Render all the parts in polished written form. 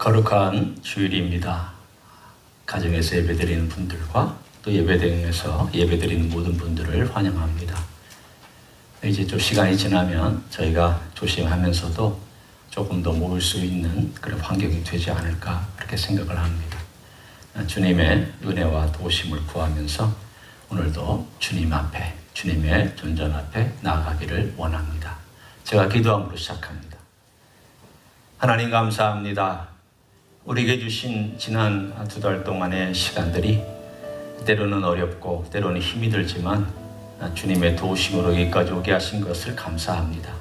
거룩한 주일입니다. 가정에서 예배드리는 분들과 또 예배당에서 예배드리는 모든 분들을 환영합니다. 이제 좀 시간이 지나면 저희가 조심하면서도 조금 더 모을 수 있는 그런 환경이 되지 않을까 그렇게 생각을 합니다. 주님의 은혜와 도우심을 구하면서 오늘도 주님 앞에, 주님의 존전 앞에 나아가기를 원합니다. 제가 기도함으로 시작합니다. 하나님 감사합니다. 우리에게 주신 지난 2달 동안의 시간들이 때로는 어렵고 때로는 힘이 들지만 주님의 도우심으로 여기까지 오게 하신 것을 감사합니다.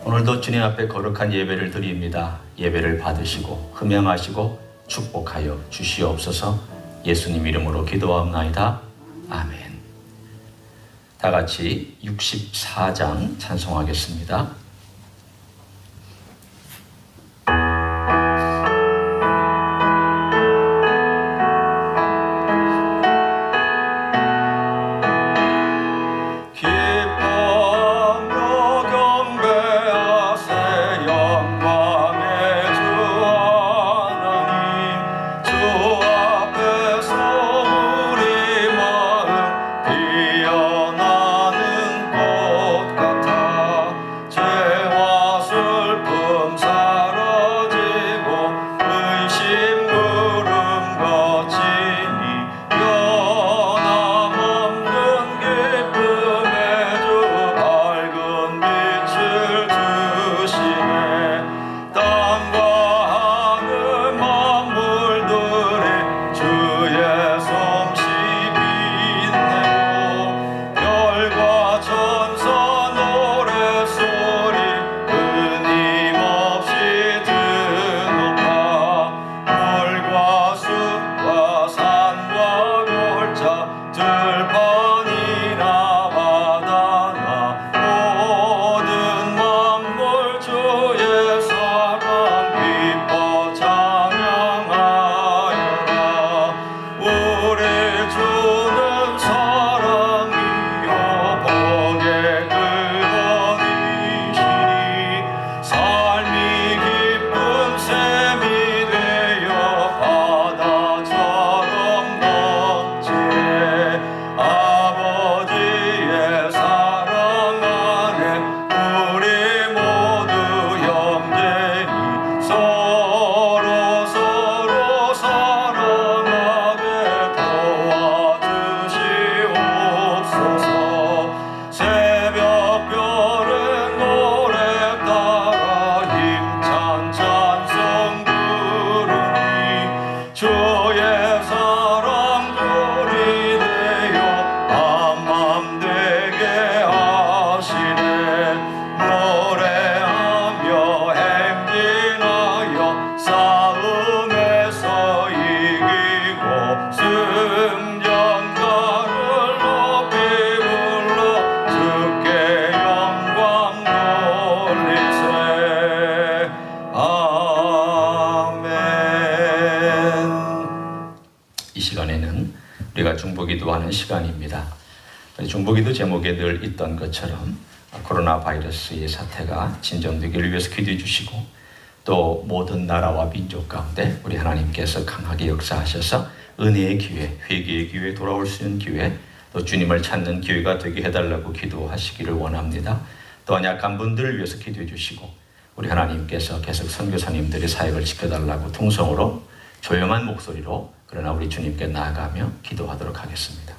오늘도 주님 앞에 거룩한 예배를 드립니다. 예배를 받으시고 흠양하시고 축복하여 주시옵소서. 예수님 이름으로 기도하옵나이다. 아멘. 다 같이 64장 찬송하겠습니다. 중보기도하는 시간입니다. 중보기도 제목에 늘 있던 것처럼 코로나 바이러스의 사태가 진정되기를 위해서 기도해 주시고 또 모든 나라와 민족 가운데 우리 하나님께서 강하게 역사하셔서 은혜의 기회, 회개의 기회, 돌아올 수 있는 기회, 또 주님을 찾는 기회가 되게 해달라고 기도하시기를 원합니다. 또한 약한 분들을 위해서 기도해 주시고 우리 하나님께서 계속 선교사님들의 사역을 지켜달라고 통성으로 조용한 목소리로 그러나 우리 주님께 나아가며 기도하도록 하겠습니다.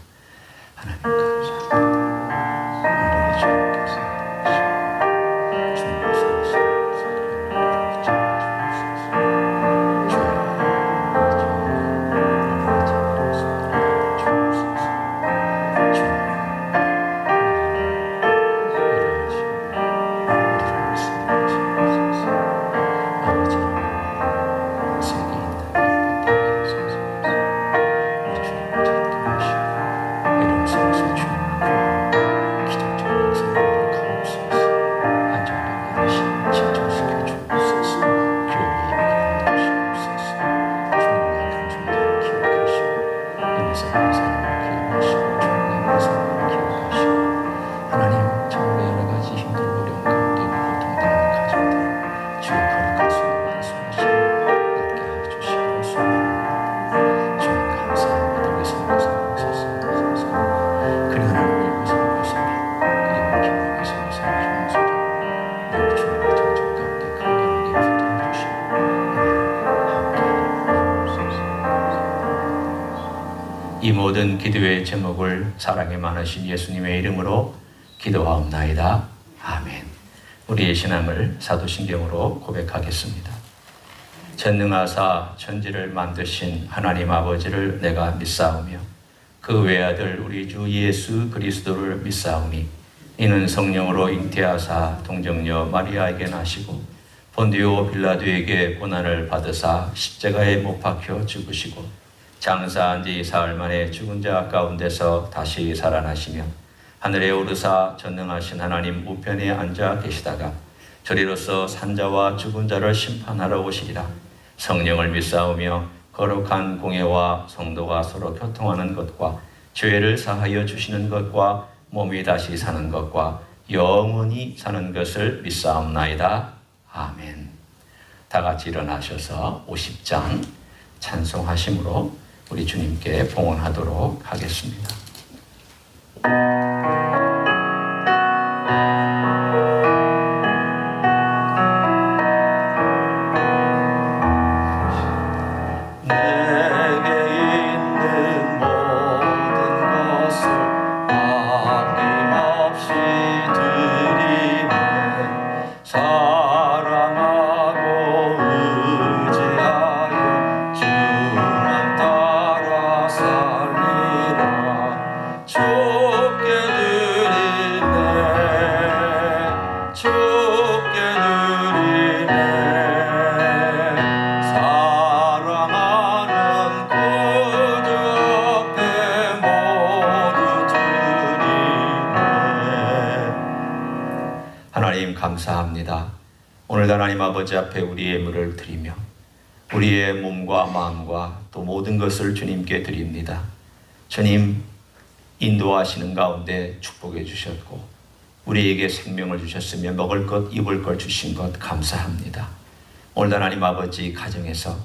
하나님 감사합니다. 이름 쓰면서 주님 모든 기도의 제목을 사랑이 많으신 예수님의 이름으로 기도하옵나이다. 아멘. 우리의 신앙을 사도신경으로 고백하겠습니다. 전능하사 천지를 만드신 하나님 아버지를 내가 믿사오며 그 외아들 우리 주 예수 그리스도를 믿사오니 이는 성령으로 잉태하사 동정녀 마리아에게 나시고 본디오 빌라도에게 고난을 받으사 십자가에 못 박혀 죽으시고 장사한 지 사흘 만에 죽은 자 가운데서 다시 살아나시며 하늘에 오르사 전능하신 하나님 우편에 앉아 계시다가 저리로서 산자와 죽은 자를 심판하러 오시리라. 성령을 믿사오며 거룩한 공예와 성도가 서로 교통하는 것과 죄를 사하여 주시는 것과 몸이 다시 사는 것과 영원히 사는 것을 믿사옵나이다. 아멘. 다 같이 일어나셔서 50장 찬송하심으로 우리 주님께 봉헌하도록 하겠습니다. 하나님 감사합니다. 오늘도 하나님 아버지 앞에 우리의 예물을 드리며 우리의 몸과 마음과 또 모든 것을 주님께 드립니다. 주님 인도하시는 가운데 축복해 주셨고 우리에게 생명을 주셨으며 먹을 것 입을 것 주신 것 감사합니다. 오늘도 하나님 아버지 가정에서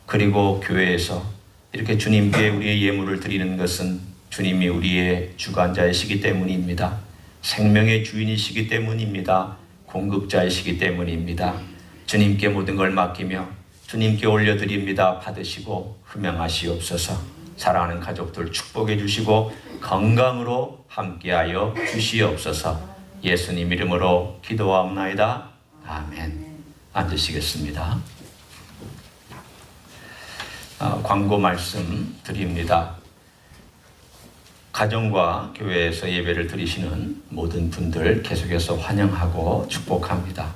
그리고 교회에서 이렇게 주님께 우리의 예물을 드리는 것은 주님이 우리의 주관자이시기 때문입니다. 생명의 주인이시기 때문입니다. 공급자이시기 때문입니다. 주님께 모든 걸 맡기며 주님께 올려드립니다. 받으시고 흠양하시옵소서. 사랑하는 가족들 축복해 주시고 건강으로 함께하여 주시옵소서. 예수님 이름으로 기도하옵나이다. 아멘. 앉으시겠습니다. 광고 말씀 드립니다. 가정과 교회에서 예배를 드리시는 모든 분들 계속해서 환영하고 축복합니다.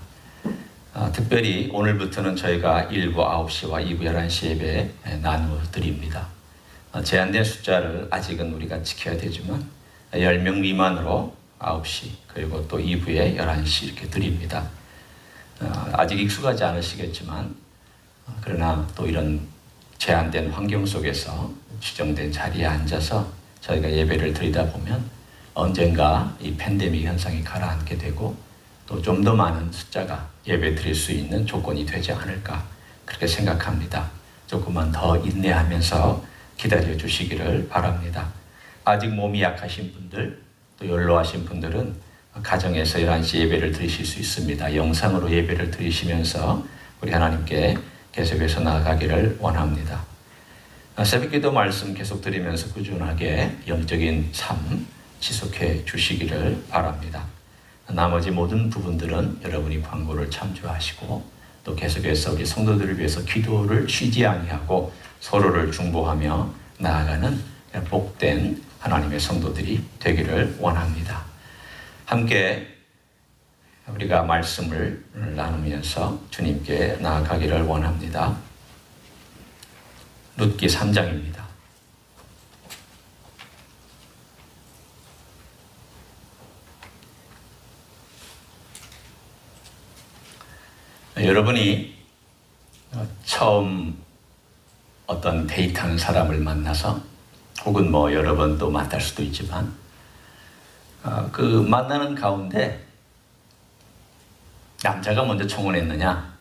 특별히 오늘부터는 저희가 1부 9시와 2부 11시 예배 나누어 드립니다. 제한된 숫자를 아직은 우리가 지켜야 되지만 10명 미만으로 9시 그리고 또 2부에 11시 이렇게 드립니다. 아직 익숙하지 않으시겠지만 그러나 또 이런 제한된 환경 속에서 지정된 자리에 앉아서 저희가 예배를 드리다 보면 언젠가 이 팬데믹 현상이 가라앉게 되고 또 좀 더 많은 숫자가 예배 드릴 수 있는 조건이 되지 않을까 그렇게 생각합니다. 조금만 더 인내하면서 기다려 주시기를 바랍니다. 아직 몸이 약하신 분들 또 연로하신 분들은 가정에서 11시 예배를 드리실 수 있습니다. 영상으로 예배를 드리시면서 우리 하나님께 계속해서 나아가기를 원합니다. 새벽기도 말씀 계속 드리면서 꾸준하게 영적인 삶 지속해 주시기를 바랍니다. 나머지 모든 부분들은 여러분이 광고를 참조하시고 또 계속해서 우리 성도들을 위해서 기도를 쉬지 아니하고 서로를 중보하며 나아가는 복된 하나님의 성도들이 되기를 원합니다. 함께 우리가 말씀을 나누면서 주님께 나아가기를 원합니다. 룻기 3장입니다. 여러분이 처음 어떤 데이트하는 사람을 만나서 혹은 여러 번 또 만날 수도 있지만 그 만나는 가운데 남자가 먼저 청혼했느냐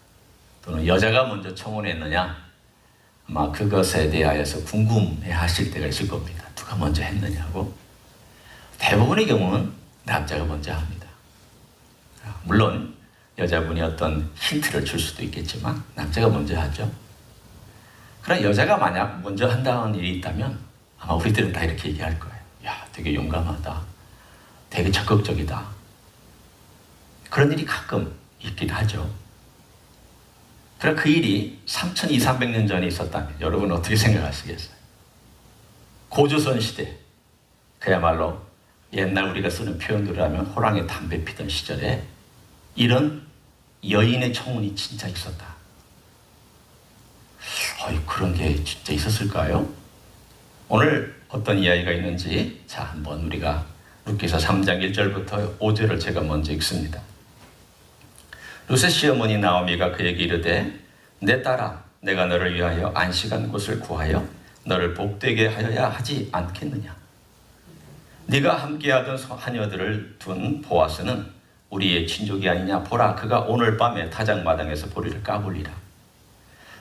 또는 여자가 먼저 청혼했느냐 아마 그것에 대하여서 궁금해 하실 때가 있을 겁니다. 누가 먼저 했느냐고. 대부분의 경우는 남자가 먼저 합니다. 물론 여자분이 어떤 힌트를 줄 수도 있겠지만 남자가 먼저 하죠. 그러나 여자가 만약 먼저 한다는 일이 있다면 아마 우리들은 다 이렇게 얘기할 거예요. 야, 되게 용감하다. 되게 적극적이다. 그런 일이 가끔 있긴 하죠. 그러나 그 일이 3200~300년 전에 있었다면 여러분 어떻게 생각하시겠어요? 고조선 시대, 그야말로 옛날 우리가 쓰는 표현으로 하면 호랑이 담배 피던 시절에 이런 여인의 청운이 진짜 있었다. 그런 게 진짜 있었을까요? 오늘 어떤 이야기가 있는지 자 한번 우리가 룻기서 3장 1절부터 5절을 제가 먼저 읽습니다. 룻의 시어머니 나오미가 그에게 이르되 내 딸아 내가 너를 위하여 안식한 곳을 구하여 너를 복되게 하여야 하지 않겠느냐. 네가 함께하던 하녀들을 둔 보아스는 우리의 친족이 아니냐. 보라 그가 오늘 밤에 타작마당에서 보리를 까불리라.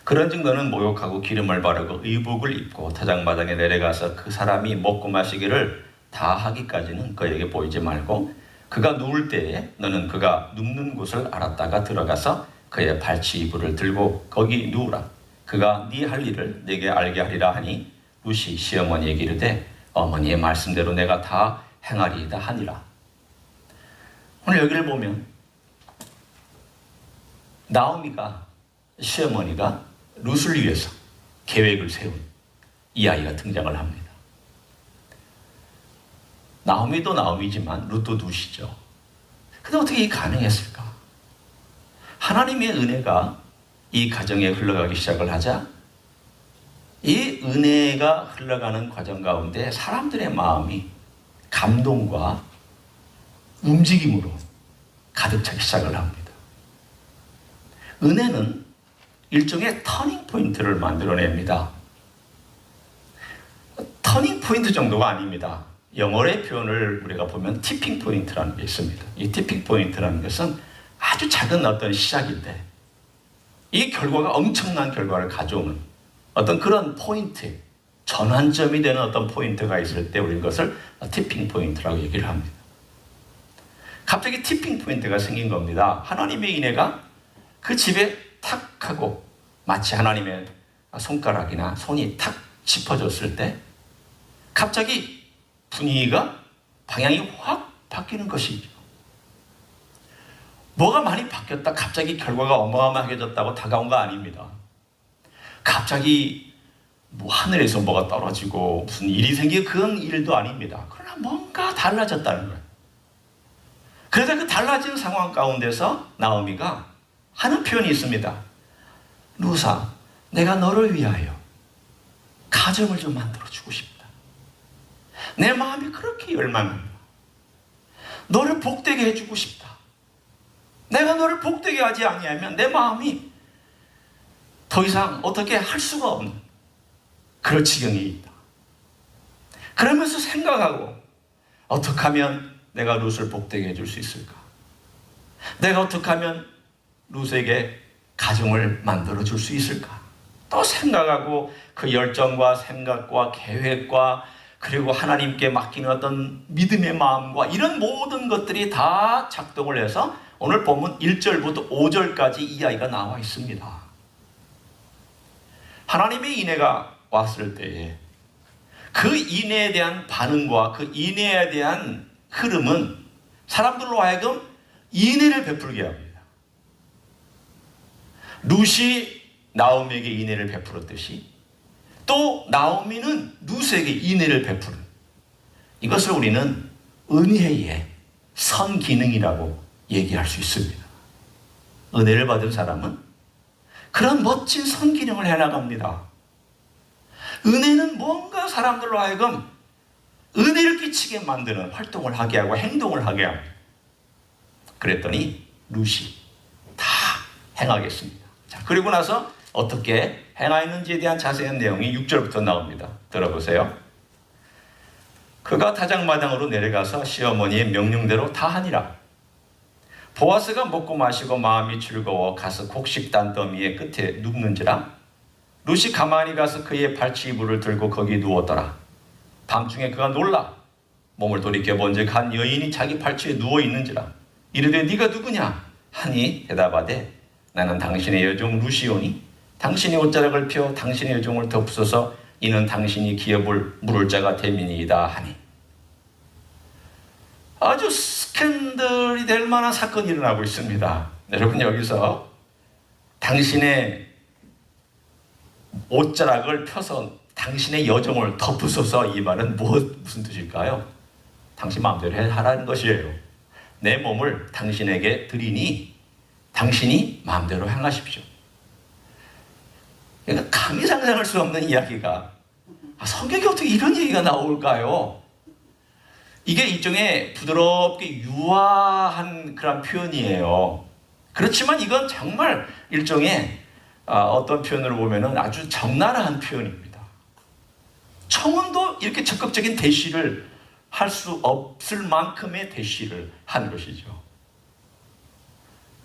그런즉 너는 모욕하고 기름을 바르고 의복을 입고 타작마당에 내려가서 그 사람이 먹고 마시기를 다 하기까지는 그에게 보이지 말고 그가 누울 때에 너는 그가 눕는 곳을 알았다가 들어가서 그의 발치 이불을 들고 거기 누우라. 그가 네 할 일을 내게 알게 하리라 하니 룻이 시어머니에게 이르되 어머니의 말씀대로 내가 다 행하리이다 하니라. 오늘 여기를 보면 나오미가 시어머니가 룻을 위해서 계획을 세운 이야기가 등장을 합니다. 나오미도 나오미지만 룻도 룻이죠. 근데 어떻게 이게 가능했을까? 하나님의 은혜가 이 가정에 흘러가기 시작을 하자 이 은혜가 흘러가는 과정 가운데 사람들의 마음이 감동과 움직임으로 가득 차기 시작을 합니다. 은혜는 일종의 터닝 포인트를 만들어냅니다. 터닝 포인트 정도가 아닙니다. 영어의 표현을 우리가 보면 티핑 포인트라는 게 있습니다. 이 티핑 포인트라는 것은 아주 작은 어떤 시작인데 이 결과가 엄청난 결과를 가져오는 어떤 그런 포인트, 전환점이 되는 어떤 포인트가 있을 때 우리는 그것을 티핑 포인트라고 얘기를 합니다. 갑자기 티핑 포인트가 생긴 겁니다. 하나님의 은혜가 그 집에 탁 하고 마치 하나님의 손가락이나 손이 탁 짚어졌을 때 갑자기 분위기가 방향이 확 바뀌는 것이죠. 뭐가 많이 바뀌었다 갑자기 결과가 어마어마하게졌다고 다가온 거 아닙니다. 갑자기 뭐 하늘에서 뭐가 떨어지고 무슨 일이 생긴 그런 일도 아닙니다. 그러나 뭔가 달라졌다는 거예요. 그래서 그 달라진 상황 가운데서 나오미가 하는 표현이 있습니다. 룻아, 내가 너를 위하여 가정을 좀 만들어주고 싶다. 내 마음이 그렇게 열망합니다. 너를 복되게 해주고 싶다. 내가 너를 복되게 하지 아니하면 내 마음이 더 이상 어떻게 할 수가 없는 그런 지경이 있다. 그러면서 생각하고 어떻게 하면 내가 룻을 복되게 해줄 수 있을까? 내가 어떻게 하면 룻에게 가정을 만들어줄 수 있을까? 또 생각하고 그 열정과 생각과 계획과 그리고 하나님께 맡기는 어떤 믿음의 마음과 이런 모든 것들이 다 작동을 해서 오늘 본문 1절부터 5절까지 이야기가 나와 있습니다. 하나님의 인애가 왔을 때에 그 인애에 대한 반응과 그 인애에 대한 흐름은 사람들로 하여금 인애를 베풀게 합니다. 룻이 나오미에게 인애를 베풀었듯이 또 나오미는 룻에게 인애를 베푸는 이것을 우리는 은혜의 선기능이라고 얘기할 수 있습니다. 은혜를 받은 사람은 그런 멋진 선기능을 해나갑니다. 은혜는 뭔가 사람들로 하여금 은혜를 끼치게 만드는 활동을 하게 하고 행동을 하게 합니다. 그랬더니 룻이 다 행하겠습니다. 자, 그리고 나서 어떻게 행하였는지에 대한 자세한 내용이 6절부터 나옵니다. 들어보세요. 그가 타작마당으로 내려가서 시어머니의 명령대로 다 하니라. 보아스가 먹고 마시고 마음이 즐거워 가서 곡식단 더미의 끝에 눕는지라. 룻이 가만히 가서 그의 발치 이불을 들고 거기 누웠더라. 밤중에 그가 놀라 몸을 돌이켜본즉 한 여인이 자기 발치에 누워 있는지라. 이르되 네가 누구냐 하니 대답하되 나는 당신의 여종 룻이오니 당신이 옷자락을 펴 당신의 여종을 덮으소서 이는 당신이 기업을 물을 자가 됨이니이다 하니, 아주 스캔들이 될 만한 사건이 일어나고 있습니다. 여러분, 여기서 당신의 옷자락을 펴서 당신의 여정을 덮으소서, 이 말은 무슨 뜻일까요? 당신 마음대로 하라는 것이에요. 내 몸을 당신에게 드리니 당신이 마음대로 행하십시오. 그러니까 감히 상상할 수 없는 이야기가, 성경에 어떻게 이런 얘기가 나올까요? 이게 일종의 부드럽게 유화한 그런 표현이에요. 그렇지만 이건 정말 일종의 어떤 표현으로 보면은 아주 적나라한 표현입니다. 청혼도 이렇게 적극적인 대시를 할 수 없을 만큼의 대시를 한 것이죠.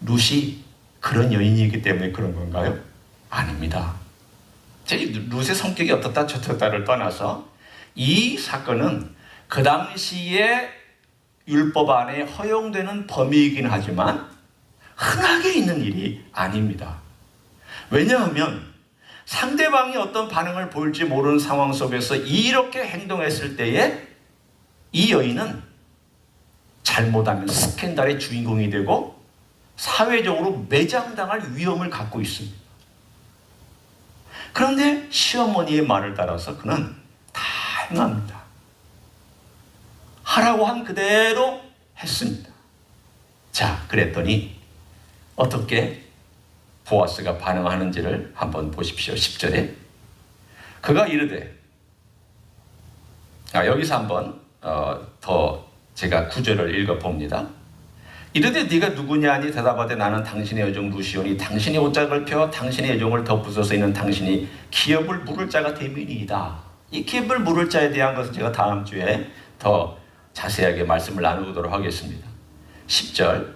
룻이 그런 여인이기 때문에 그런 건가요? 아닙니다. 룻의 성격이 어떻다 저떻다를 떠나서 이 사건은 그 당시에 율법 안에 허용되는 범위이긴 하지만 흔하게 있는 일이 아닙니다. 왜냐하면 상대방이 어떤 반응을 보일지 모르는 상황 속에서 이렇게 행동했을 때에 이 여인은 잘못하면 스캔들의 주인공이 되고 사회적으로 매장당할 위험을 갖고 있습니다. 그런데 시어머니의 말을 따라서 그는 다 행합니다. 하라고 한 그대로 했습니다. 자, 그랬더니 어떻게 보아스가 반응하는지를 한번 보십시오. 10절에 그가 이르되, 여기서 한번 더 제가 9절을 읽어봅니다. 이르되 네가 누구냐 하니 대답하되 나는 당신의 여종 루시오니 당신의 옷자락을 펴 당신의 여종을 덮으소서. 이는 당신이 기업을 물을 자가 됨이니이다. 이 기업을 물을 자에 대한 것은 제가 다음 주에 더 자세하게 말씀을 나누도록 하겠습니다. 10절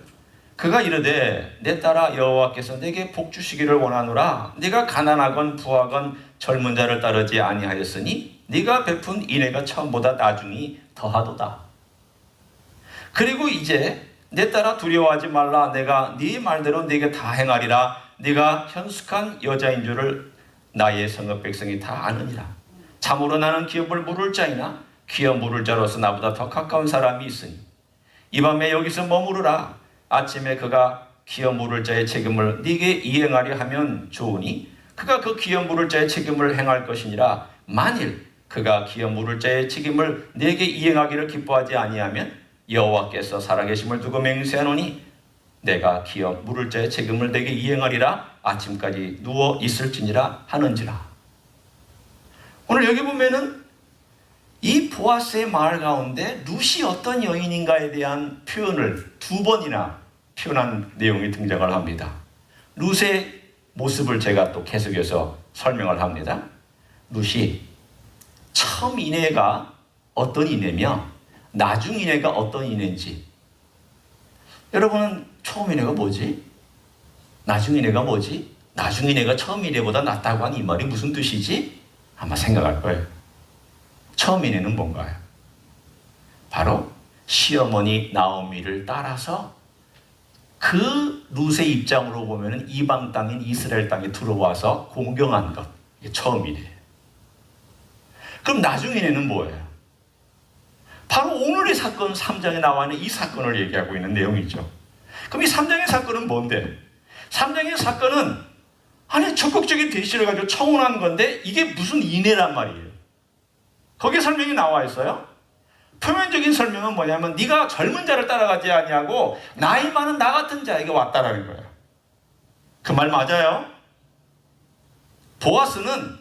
그가 이르되 내 딸아 여호와께서 내게 복 주시기를 원하노라. 네가 가난하건 부하건 젊은 자를 따르지 아니하였으니 네가 베푼 인애가 처음보다 나중이 더하도다. 그리고 이제 내 딸아 두려워하지 말라. 내가 네 말대로 네게 다 행하리라. 네가 현숙한 여자인 줄을 나의 성읍 백성이 다 아느니라. 참으로 나는 기업을 물을 자이나 기업 물을 자로서 나보다 더 가까운 사람이 있으니 이 밤에 여기서 머무르라. 아침에 그가 기업 물을 자의 책임을 네게 이행하려 하면 좋으니 그가 그 기업 물을 자의 책임을 행할 것이니라. 만일 그가 기업 물을 자의 책임을 네게 이행하기를 기뻐하지 아니하면 여호와께서 살아계심을 두고 맹세하노니 내가 기업 물을 자의 책임을 네게 이행하리라. 아침까지 누워 있을지니라 하는지라. 오늘 여기 보면은 이 보아스의 말 가운데 룻이 어떤 여인인가에 대한 표현을 두 번이나 표현한 내용이 등장을 합니다. 룻의 모습을 제가 또 계속해서 설명을 합니다. 룻이 처음 인애가 어떤 인애며 나중 인애가 어떤 인애인지, 여러분은 처음 인애가 뭐지? 나중 인애가 뭐지? 나중 인애가 처음 인애보다 낫다고 하는 이 말이 무슨 뜻이지? 아마 생각할 거예요. 처음 인애는 뭔가요? 바로 시어머니 나오미를 따라서 그 룻의 입장으로 보면 이방 땅인 이스라엘 땅에 들어와서 공경한 것, 이게 처음이래요. 그럼 나중에는 뭐예요? 바로 오늘의 사건 3장에 나와 있는 이 사건을 얘기하고 있는 내용이죠. 그럼 이 3장의 사건은 뭔데? 3장의 사건은 아니 적극적인 대시를 가지고 청혼한 건데 이게 무슨 인애란 말이에요. 거기에 설명이 나와 있어요. 표면적인 설명은 뭐냐면 네가 젊은 자를 따라가지 아니하고 나이 많은 나 같은 자에게 왔다라는 거예요. 그 말 맞아요? 보아스는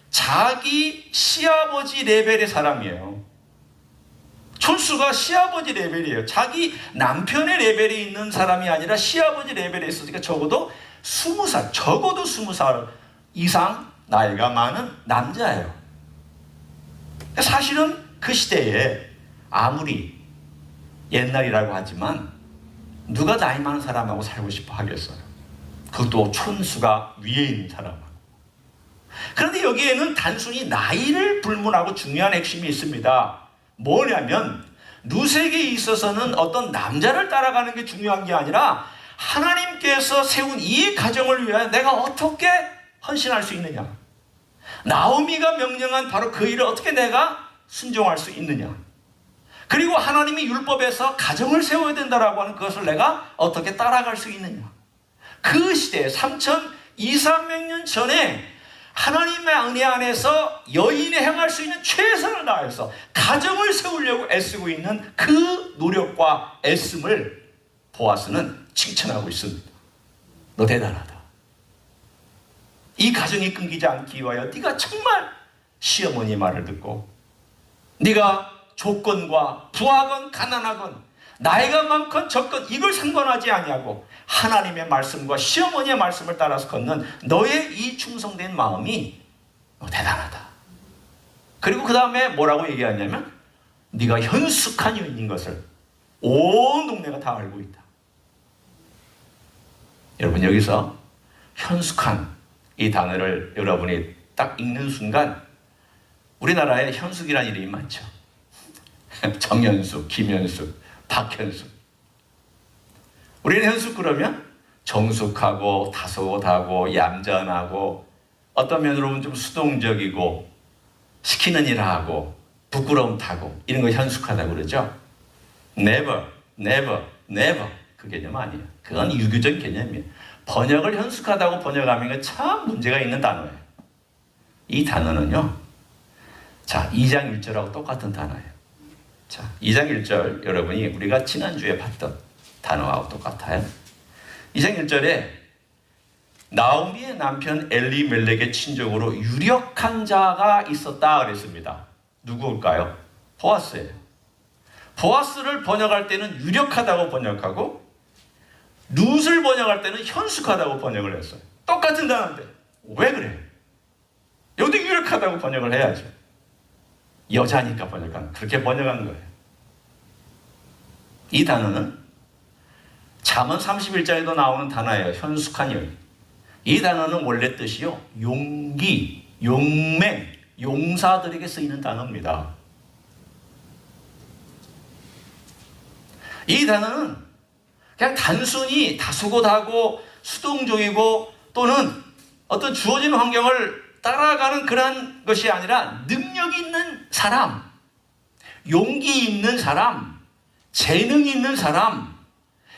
자기 시아버지 레벨의 사람이에요. 촌수가 시아버지 레벨이에요. 자기 남편의 레벨에 있는 사람이 아니라 시아버지 레벨에 있으니까 적어도 20살, 적어도 20살 이상 나이가 많은 남자예요. 사실은 그 시대에 아무리 옛날이라고 하지만 누가 나이 많은 사람하고 살고 싶어 하겠어요. 그것도 촌수가 위에 있는 사람하고. 그런데 여기에는 단순히 나이를 불문하고 중요한 핵심이 있습니다. 뭐냐면 룻에게 있어서는 어떤 남자를 따라가는 게 중요한 게 아니라 하나님께서 세운 이 가정을 위하여 내가 어떻게 헌신할 수 있느냐, 나오미가 명령한 바로 그 일을 어떻게 내가 순종할 수 있느냐. 그리고 하나님이 율법에서 가정을 세워야 된다라고 하는 그것을 내가 어떻게 따라갈 수 있느냐. 그 시대에 3200년 전에 하나님의 은혜 안에서 여인이 행할 수 있는 최선을 다해서 가정을 세우려고 애쓰고 있는 그 노력과 애씀을 보아스는 칭찬하고 있습니다. 너 대단하다. 이 가정이 끊기지 않기 위하여 네가 정말 시어머니 말을 듣고, 네가 조건과 부하건 가난하건 나이가 많건 적건 이걸 상관하지 아니하고 하나님의 말씀과 시어머니의 말씀을 따라서 걷는 너의 이 충성된 마음이 대단하다. 그리고 그 다음에 뭐라고 얘기하냐면 네가 현숙한 여인인 것을 온 동네가 다 알고 있다. 여러분, 여기서 현숙한 이 단어를 여러분이 딱 읽는 순간 우리나라에 현숙이라는 이름이 많죠. 정현숙, 김현숙, 박현숙. 우리는 현숙 그러면 정숙하고 다소곳하고 얌전하고 어떤 면으로 보면 좀 수동적이고 시키는 일 하고 부끄러움 타고 이런 거 현숙하다고 그러죠. never, never, never 그 개념 아니에요. 그건 유교적 개념이에요. 번역을 현숙하다고 번역하면 참 문제가 있는 단어예요. 이 단어는요, 자, 2장 1절하고 똑같은 단어예요. 자, 2장 1절 여러분이 우리가 지난주에 봤던 단어하고 똑같아요. 2장 1절에 나오미의 남편 엘리멜렉의 친족으로 유력한 자가 있었다 그랬습니다. 누구일까요? 보아스예요. 보아스를 번역할 때는 유력하다고 번역하고 룻을 번역할 때는 현숙하다고 번역을 했어요. 똑같은 단어인데 왜 그래? 여기도 유력하다고 번역을 해야죠. 여자니까 그렇게 번역한 거예요. 이 단어는 잠언 31장에도 나오는 단어예요. 현숙한 여인. 이 단어는 원래 뜻이요, 용기, 용맹, 용사들에게 쓰이는 단어입니다. 이 단어는 그냥 단순히 다소곳하고 수동적이고 또는 어떤 주어진 환경을 따라가는 그런 것이 아니라 능력 있는 사람, 용기 있는 사람, 재능 있는 사람,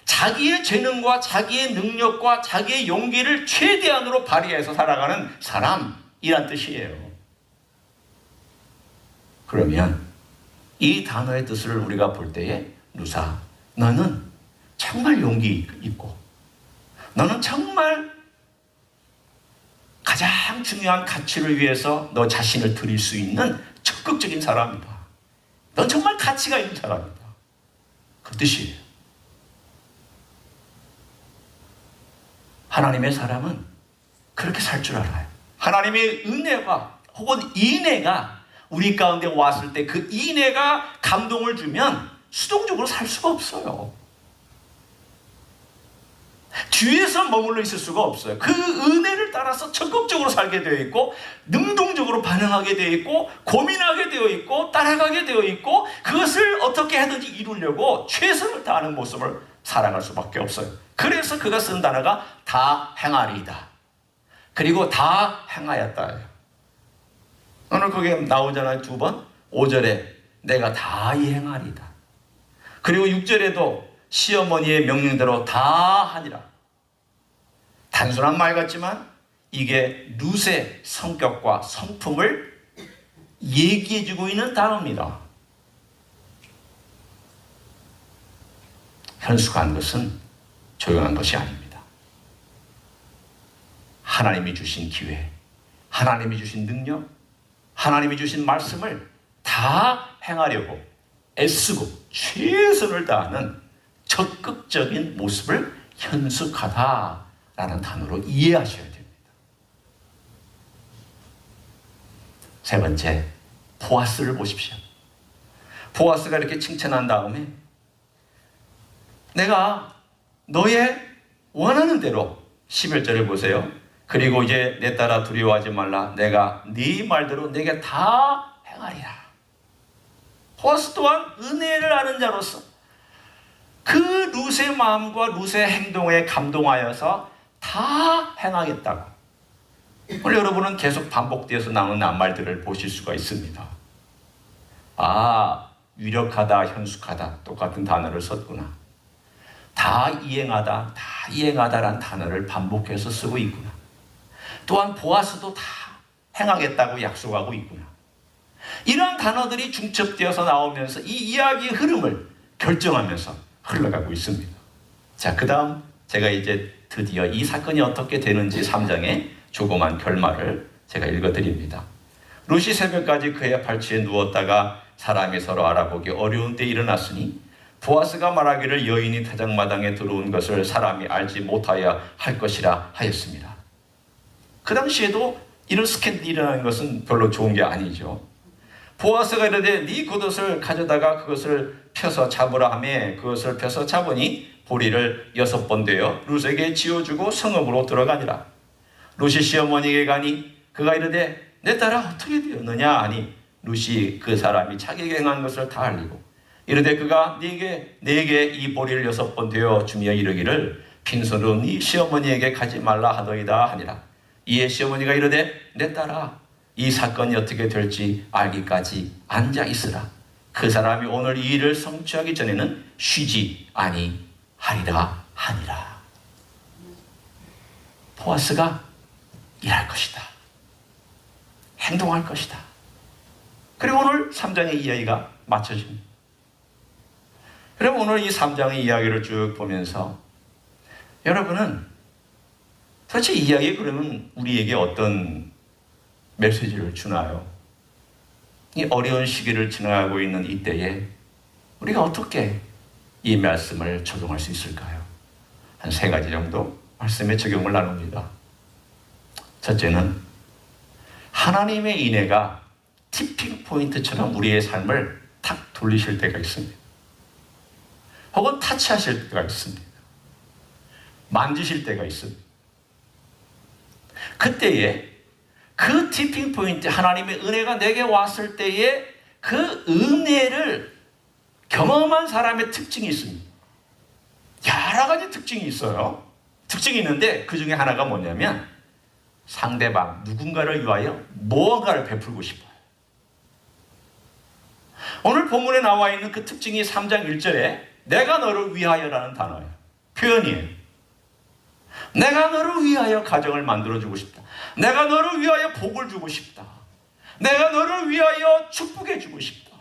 자기의 재능과 자기의 능력과 자기의 용기를 최대한으로 발휘해서 살아가는 사람이란 뜻이에요. 그러면 이 단어의 뜻을 우리가 볼 때에 루사, 너는 정말 용기 있고 너는 정말 가장 중요한 가치를 위해서 너 자신을 드릴 수 있는 적극적인 사람이다. 넌 정말 가치가 있는 사람이다. 그 뜻이에요. 하나님의 사람은 그렇게 살 줄 알아요. 하나님의 은혜가 혹은 인애가 우리 가운데 왔을 때 그 인애가 감동을 주면 수동적으로 살 수가 없어요. 뒤에서 머물러 있을 수가 없어요. 그 은혜를 따라서 적극적으로 살게 되어 있고 능동적으로 반응하게 되어 있고 고민하게 되어 있고 따라가게 되어 있고 그것을 어떻게 하든지 이루려고 최선을 다하는 모습을 살아갈 수밖에 없어요. 그래서 그가 쓴 단어가 다 행하리이다. 그리고 다 행하였다. 오늘 그게 나오잖아요. 두 번. 5절에 내가 다 이행하리이다. 그리고 6절에도 시어머니의 명령대로 다 하니라. 단순한 말 같지만 이게 룻의 성격과 성품을 얘기해주고 있는 단어입니다. 현숙한 것은 조용한 것이 아닙니다. 하나님이 주신 기회, 하나님이 주신 능력, 하나님이 주신 말씀을 다 행하려고 애쓰고 최선을 다하는 적극적인 모습을 현숙하다라는 단어로 이해하셔야 됩니다. 세 번째, 보아스를 보십시오. 보아스가 이렇게 칭찬한 다음에 내가 너의 원하는 대로 11절을 보세요. 그리고 이제 내 딸아 두려워하지 말라. 내가 네 말대로 내게 다 행하리라. 보아스 또한 은혜를 아는 자로서 그 룻의 마음과 룻의 행동에 감동하여서 다 행하겠다고. 오늘 여러분은 계속 반복되어서 나오는 낱말들을 보실 수가 있습니다. 아, 유력하다, 현숙하다 똑같은 단어를 썼구나. 다 이행하다라는 단어를 반복해서 쓰고 있구나. 또한 보아스도 다 행하겠다고 약속하고 있구나. 이런 단어들이 중첩되어서 나오면서 이 이야기의 흐름을 결정하면서 흘러가고 있습니다. 자, 그 다음 제가 이제 드디어 이 사건이 어떻게 되는지 3장의 조그만 결말을 제가 읽어드립니다. 룻이 새벽까지 그의 발치에 누웠다가 사람이 서로 알아보기 어려운 때 일어났으니 보아스가 말하기를 여인이 타작마당에 들어온 것을 사람이 알지 못하여 할 것이라 하였습니다. 그 당시에도 이런 스캔들이 일어나는 것은 별로 좋은 게 아니죠. 보아스가 이르되 네 겉옷을 가져다가 그것을 펴서 잡으라 하매 그것을 펴서 잡으니 보리를 6번 되어 룻에게 지어주고 성읍으로 들어가니라. 룻이 시어머니에게 가니 그가 이르되 내 딸아 어떻게 되었느냐 하니 룻이 그 사람이 자기에게 행한 것을 다 알리고 이르되 그가 네게 이 보리를 6번 되어 주며 이르기를 빈손으로 네 시어머니에게 가지 말라 하더이다 하니라. 이에 시어머니가 이르되 내 딸아 이 사건이 어떻게 될지 알기까지 앉아 있으라. 그 사람이 오늘 이 일을 성취하기 전에는 쉬지 아니하리라 하니라. 보아스가 일할 것이다. 행동할 것이다. 그리고 오늘 3장의 이야기가 맞춰집니다. 그럼 오늘 이 3장의 이야기를 쭉 보면서 여러분은 도대체 이 이야기 그러면 우리에게 어떤 메시지를 주나요? 이 어려운 시기를 지나가고 있는 이때에 우리가 어떻게 이 말씀을 적용할 수 있을까요? 한 3가지 정도 말씀에 적용을 나눕니다. 첫째는 하나님의 인애가 티핑 포인트처럼 우리의 삶을 탁 돌리실 때가 있습니다. 혹은 타치하실 때가 있습니다. 만지실 때가 있습니다. 그때에 그 티핑 포인트, 하나님의 은혜가 내게 왔을 때에 그 은혜를 경험한 사람의 특징이 있습니다. 여러 가지 특징이 있어요. 특징이 있는데 그 중에 하나가 뭐냐면 상대방, 누군가를 위하여 무언가를 베풀고 싶어요. 오늘 본문에 나와 있는 그 특징이 3장 1절에 내가 너를 위하여라는 단어예요. 표현이에요. 내가 너를 위하여 가정을 만들어주고 싶다. 내가 너를 위하여 복을 주고 싶다. 내가 너를 위하여 축복해주고 싶다.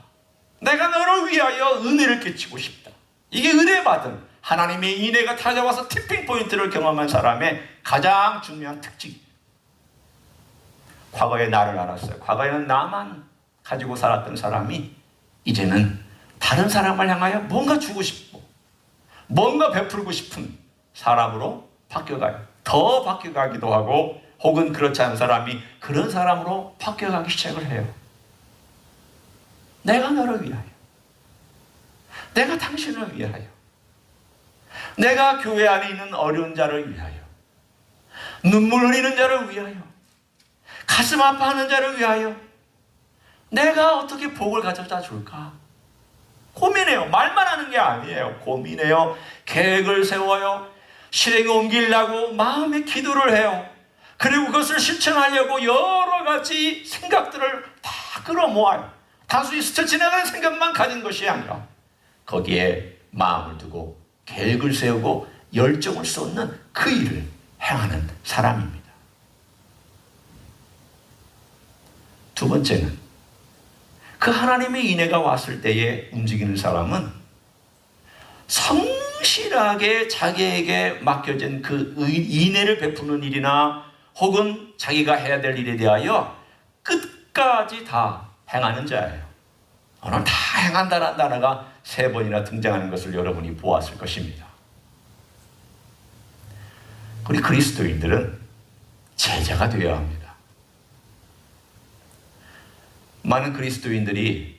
내가 너를 위하여 은혜를 끼치고 싶다. 이게 은혜 받은 하나님의 인애가 찾아와서 티핑 포인트를 경험한 사람의 가장 중요한 특징입니다. 과거에 나를 알았어요. 과거에는 나만 가지고 살았던 사람이 이제는 다른 사람을 향하여 뭔가 주고 싶고 뭔가 베풀고 싶은 사람으로 바뀌어가요. 더 바뀌어가기도 하고 혹은 그렇지 않은 사람이 그런 사람으로 바뀌어가기 시작을 해요. 내가 너를 위하여, 내가 당신을 위하여, 내가 교회 안에 있는 어려운 자를 위하여, 눈물 흘리는 자를 위하여, 가슴 아파하는 자를 위하여 내가 어떻게 복을 가져다 줄까? 고민해요. 말만 하는 게 아니에요. 고민해요. 계획을 세워요. 실행에 옮기려고 마음의 기도를 해요. 그리고 그것을 실천하려고 여러 가지 생각들을 다 끌어모아요. 단순히 스쳐 지나가는 생각만 가진 것이 아니라 거기에 마음을 두고 계획을 세우고 열정을 쏟는 그 일을 행하는 사람입니다. 두 번째는 그 하나님의 인애가 왔을 때에 움직이는 사람은 성실하게 자기에게 맡겨진 그 인애를 베푸는 일이나 혹은 자기가 해야 될 일에 대하여 끝까지 다 행하는 자예요. 오늘 다 행한다는 단어가 3번이나 등장하는 것을 여러분이 보았을 것입니다. 우리 그리스도인들은 제자가 되어야 합니다. 많은 그리스도인들이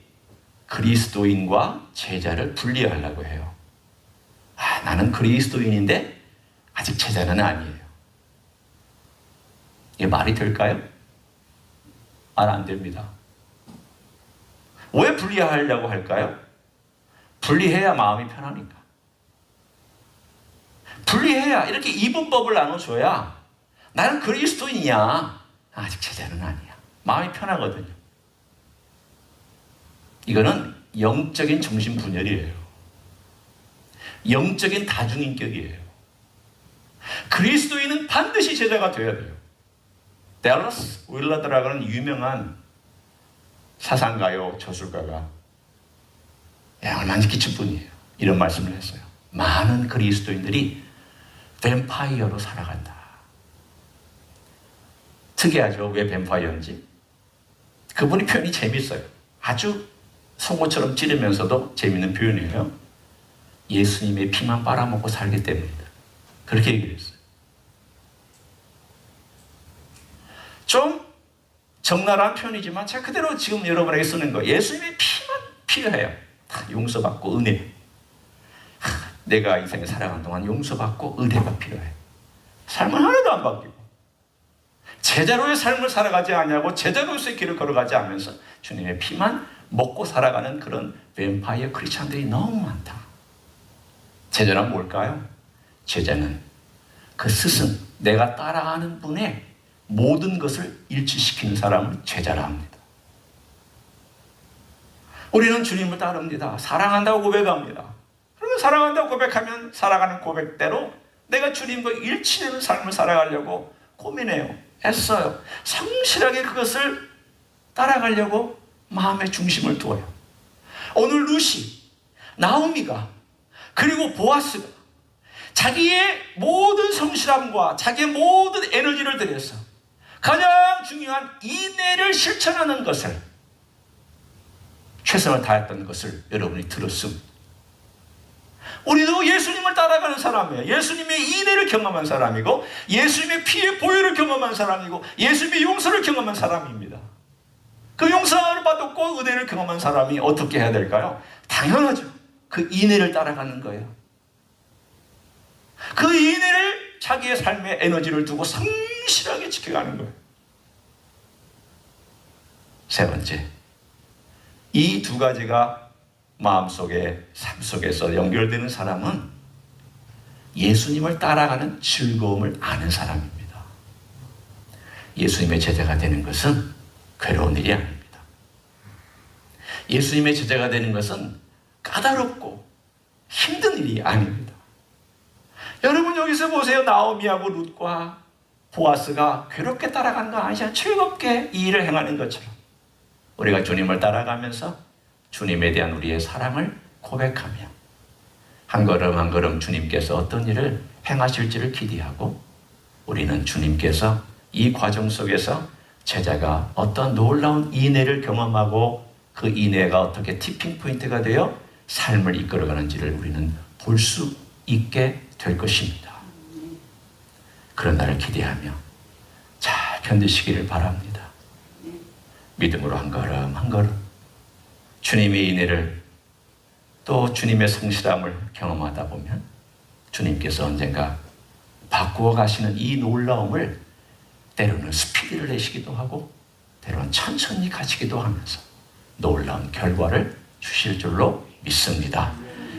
그리스도인과 제자를 분리하려고 해요. 나는 그리스도인인데 아직 제자는 아니에요. 이게 말이 될까요? 말 안 됩니다. 왜 분리하려고 할까요? 분리해야 마음이 편하니까. 분리해야 이렇게 이분법을 나눠줘야 나는 그리스도인이야. 아직 제자는 아니야. 마음이 편하거든요. 이거는 영적인 정신분열이에요. 영적인 다중인격이에요. 그리스도인은 반드시 제자가 되어야 돼요. 댈러스 윌러드라는 유명한 사상가요 저술가가 영향을 끼친 분이에요. 이런 말씀을 했어요. 많은 그리스도인들이 뱀파이어로 살아간다. 특이하죠. 왜 뱀파이어인지. 그분이 표현이 재밌어요. 아주 송곳처럼 찌르면서도 재밌는 표현이에요. 예수님의 피만 빨아먹고 살기 때문이다. 그렇게 얘기를 했어요. 좀 적나라한 표현이지만 제가 그대로 지금 여러분에게 쓰는 거예요. 예수님의 피만 필요해요. 용서받고 은혜. 내가 이 생에 살아가는 동안 용서받고 은혜가 필요해. 삶은 하나도 안 바뀌고 제자로의 삶을 살아가지 않냐고 제자로서의 길을 걸어가지 않으면서 주님의 피만 먹고 살아가는 그런 뱀파이어 크리스찬들이 너무 많다. 제자는 뭘까요? 제자는 그 스승, 내가 따라가는 분의 모든 것을 일치시키는 사람을 제자라 합니다. 우리는 주님을 따릅니다. 사랑한다고 고백합니다. 그러면 사랑한다고 고백하면 살아가는 고백대로 내가 주님과 일치되는 삶을 살아가려고 고민해요. 애써요. 성실하게 그것을 따라가려고 마음의 중심을 두어요. 오늘 루시, 나오미가 그리고 보아스가 자기의 모든 성실함과 자기의 모든 에너지를 들여서 가장 중요한 인내를 실천하는 것을 최선을 다했던 것을 여러분이 들었습니다. 우리도 예수님을 따라가는 사람이에요. 예수님의 인애를 경험한 사람이고 예수님의 피의 보혈을 경험한 사람이고 예수님의 용서를 경험한 사람입니다. 그 용서를 받았고 은혜를 경험한 사람이 어떻게 해야 될까요? 당연하죠. 그 인애를 따라가는 거예요. 그 인애를 자기의 삶의 에너지를 두고 성실하게 지켜가는 거예요. 세 번째, 이 두 가지가 마음속에 삶 속에서 연결되는 사람은 예수님을 따라가는 즐거움을 아는 사람입니다. 예수님의 제자가 되는 것은 괴로운 일이 아닙니다. 예수님의 제자가 되는 것은 까다롭고 힘든 일이 아닙니다. 여러분 여기서 보세요. 나오미하고 룻과 보아스가 괴롭게 따라가는 거 아니죠? 즐겁게 이 일을 행하는 것처럼 우리가 주님을 따라가면서 주님에 대한 우리의 사랑을 고백하며 한 걸음 한 걸음 주님께서 어떤 일을 행하실지를 기대하고 우리는 주님께서 이 과정 속에서 제자가 어떤 놀라운 인애를 경험하고 그 인애가 어떻게 티핑 포인트가 되어 삶을 이끌어가는지를 우리는 볼 수 있게 될 것입니다. 그런 날을 기대하며 잘 견디시기를 바랍니다. 믿음으로 한 걸음 한 걸음 주님의 인애를 또 주님의 성실함을 경험하다 보면 주님께서 언젠가 바꾸어 가시는 이 놀라움을 때로는 스피드를 내시기도 하고 때로는 천천히 가시기도 하면서 놀라운 결과를 주실 줄로 믿습니다.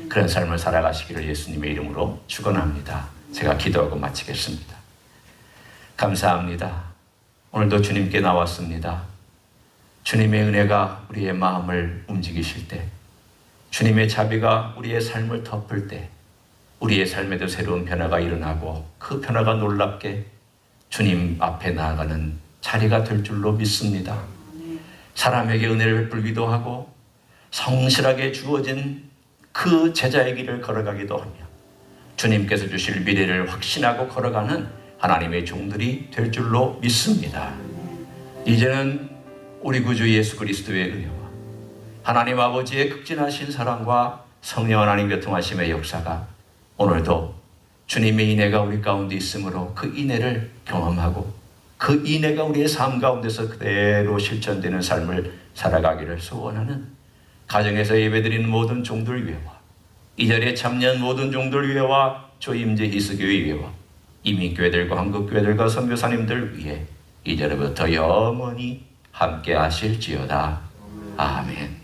그런 삶을 살아가시기를 예수님의 이름으로 축원합니다. 제가 기도하고 마치겠습니다. 감사합니다. 오늘도 주님께 나왔습니다. 주님의 은혜가 우리의 마음을 움직이실 때, 주님의 자비가 우리의 삶을 덮을 때 우리의 삶에도 새로운 변화가 일어나고 그 변화가 놀랍게 주님 앞에 나아가는 자리가 될 줄로 믿습니다. 사람에게 은혜를 베풀기도 하고 성실하게 주어진 그 제자의 길을 걸어가기도 하며 주님께서 주실 미래를 확신하고 걸어가는 하나님의 종들이 될 줄로 믿습니다. 이제는 우리 구주 예수 그리스도의 은혜와 하나님 아버지의 극진하신 사랑과 성령 하나님 교통하심의 역사가 오늘도 주님의 인애가 우리 가운데 있으므로 그 인애를 경험하고 그 인애가 우리의 삶 가운데서 그대로 실천되는 삶을 살아가기를 소원하는 가정에서 예배드리는 모든 종들 위해와 이 자리에 참여한 모든 종들 위해와 조임제 희스교회 위해와 이민교회들과 한국교회들과 선교사님들 위해 이제로부터 영원히 함께 하실지어다. 아멘.